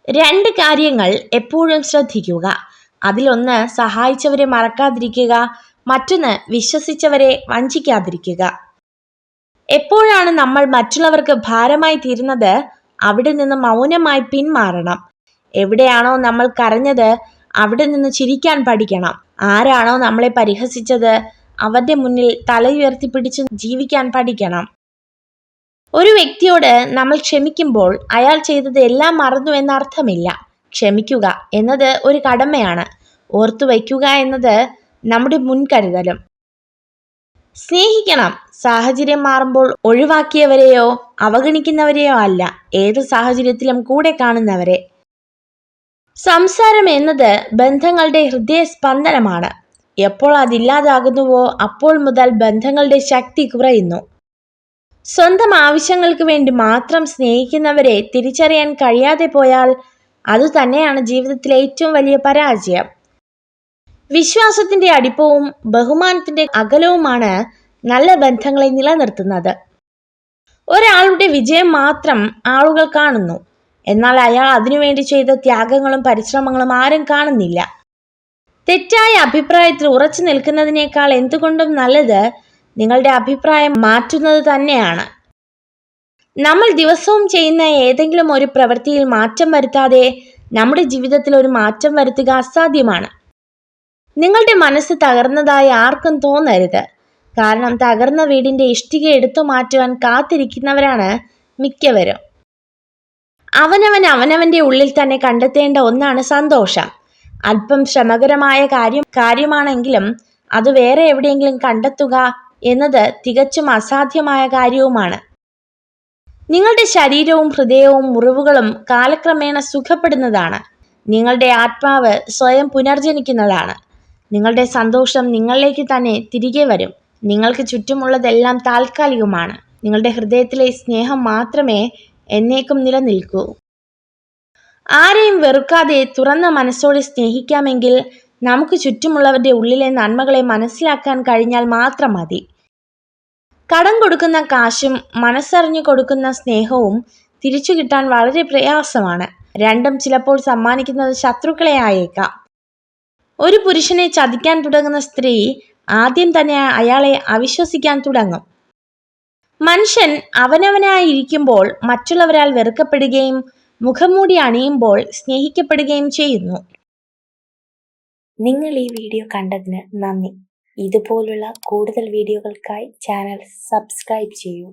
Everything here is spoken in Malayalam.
രണ്ട് കാര്യങ്ങൾ എപ്പോഴും ശ്രദ്ധിക്കുക. അതിലൊന്ന് സഹായിച്ചവരെ മറക്കാതിരിക്കുക, മറ്റൊന്ന് വിശ്വസിച്ചവരെ വഞ്ചിക്കാതിരിക്കുക. എപ്പോഴാണ് നമ്മൾ മറ്റുള്ളവർക്ക് ഭാരമായി തീരുന്നത്, അവിടെ നിന്ന് മൗനമായി പിന്മാറണം. എവിടെയാണോ നമ്മൾ കരഞ്ഞത് അവിടെ നിന്ന് ചിരിക്കാൻ പഠിക്കണം. ആരാണോ നമ്മളെ പരിഹസിച്ചത് അവരുടെ മുന്നിൽ തലയുയർത്തിപ്പിടിച്ച് ജീവിക്കാൻ പഠിക്കണം. ഒരു വ്യക്തിയോട് നമ്മൾ ക്ഷമിക്കുമ്പോൾ അയാൾ ചെയ്തത് എല്ലാം മറന്നു എന്നർത്ഥമില്ല. ക്ഷമിക്കുക എന്നത് ഒരു കടമയാണ്. ഓർത്തു വയ്ക്കുക എന്നത് നമ്മുടെ മുൻകരുതലും. സ്നേഹിക്കണം. സാഹചര്യം മാറുമ്പോൾ ഒഴിവാക്കിയവരെയോ അവഗണിക്കുന്നവരെയോ അല്ല, ഏത് സാഹചര്യത്തിലും കൂടെ കാണുന്നവരെ. സംസാരം എന്നത് ബന്ധങ്ങളുടെ ഹൃദയ സ്പന്ദനമാണ്. എപ്പോൾ അതില്ലാതാകുന്നുവോ അപ്പോൾ മുതൽ ബന്ധങ്ങളുടെ ശക്തി കുറയുന്നു. സ്വന്തം ആവശ്യങ്ങൾക്ക് വേണ്ടി മാത്രം സ്നേഹിക്കുന്നവരെ തിരിച്ചറിയാൻ കഴിയാതെ പോയാൽ അതുതന്നെയാണ് ജീവിതത്തിലെ ഏറ്റവും വലിയ പരാജയം. വിശ്വാസത്തിന്റെ അടുപ്പവും ബഹുമാനത്തിന്റെ അകലവുമാണ് നല്ല ബന്ധങ്ങളെ നിലനിർത്തുന്നത്. ഒരാളുടെ വിജയം മാത്രം ആളുകൾ കാണുന്നു, എന്നാൽ അയാൾ അതിനുവേണ്ടി ചെയ്ത ത്യാഗങ്ങളും പരിശ്രമങ്ങളും ആരും കാണുന്നില്ല. തെറ്റായ അഭിപ്രായത്തിൽ ഉറച്ചു നിൽക്കുന്നതിനേക്കാൾ എന്തുകൊണ്ടും നല്ലത് നിങ്ങളുടെ അഭിപ്രായം മാറ്റുന്നത് തന്നെയാണ്. നമ്മൾ ദിവസവും ചെയ്യുന്ന ഏതെങ്കിലും ഒരു പ്രവൃത്തിയിൽ മാറ്റം വരുത്താതെ നമ്മുടെ ജീവിതത്തിൽ ഒരു മാറ്റം വരുത്തുക അസാധ്യമാണ്. നിങ്ങളുടെ മനസ്സ് തകർന്നതായി ആർക്കും തോന്നരുത്. കാരണം തകർന്ന വീടിന്റെ ഇഷ്ടിക എടുത്തു മാറ്റുവാൻ കാത്തിരിക്കുന്നവരാണ് മിക്കവരും. അവനവന്റെ ഉള്ളിൽ തന്നെ കണ്ടെത്തേണ്ട ഒന്നാണ് സന്തോഷം. അല്പം ശ്രമകരമായ കാര്യമാണെങ്കിലും അത് വേറെ എവിടെയെങ്കിലും കണ്ടെത്തുക എന്നത് തികച്ചും അസാധ്യമായ കാര്യവുമാണ്. നിങ്ങളുടെ ശരീരവും ഹൃദയവും മുറിവുകളും കാലക്രമേണ സുഖപ്പെടുന്നതാണ്. നിങ്ങളുടെ ആത്മാവ് സ്വയം പുനർജനിക്കുന്നതാണ്. നിങ്ങളുടെ സന്തോഷം നിങ്ങളിലേക്ക് തന്നെ തിരികെ വരും. നിങ്ങൾക്ക് ചുറ്റുമുള്ളതെല്ലാം താൽക്കാലികമാണ്. നിങ്ങളുടെ ഹൃദയത്തിലെ സ്നേഹം മാത്രമേ എന്നേക്കും നിലനിൽക്കൂ. ആരെയും വെറുക്കാതെ തുറന്ന മനസ്സോടെ സ്നേഹിക്കാമെങ്കിൽ നമുക്ക് ചുറ്റുമുള്ളവരുടെ ഉള്ളിലെ നന്മകളെ മനസ്സിലാക്കാൻ കഴിഞ്ഞാൽ മാത്രം മതി. കടം കൊടുക്കുന്ന കാശും മനസ്സറിഞ്ഞു കൊടുക്കുന്ന സ്നേഹവും തിരിച്ചു കിട്ടാൻ വളരെ പ്രയാസമാണ്. രണ്ടും ചിലപ്പോൾ സമ്മാനിക്കുന്നത് ശത്രുക്കളെ ആയേക്കാം. ഒരു പുരുഷനെ ചതിക്കാൻ തുടങ്ങുന്ന സ്ത്രീ ആദ്യം തന്നെ അയാളെ അവിശ്വസിക്കാൻ തുടങ്ങും. മനുഷ്യൻ അവനവനായിരിക്കുമ്പോൾ മറ്റുള്ളവരാൽ വെറുക്കപ്പെടുകയും മുഖംമൂടി അണിയുമ്പോൾ സ്നേഹിക്കപ്പെടുകയും ചെയ്യുന്നു. നിങ്ങൾ ഈ വീഡിയോ കണ്ടതിന് നന്ദി. ഇതുപോലുള്ള കൂടുതൽ വീഡിയോകൾക്കായി ചാനൽ സബ്സ്ക്രൈബ് ചെയ്യൂ.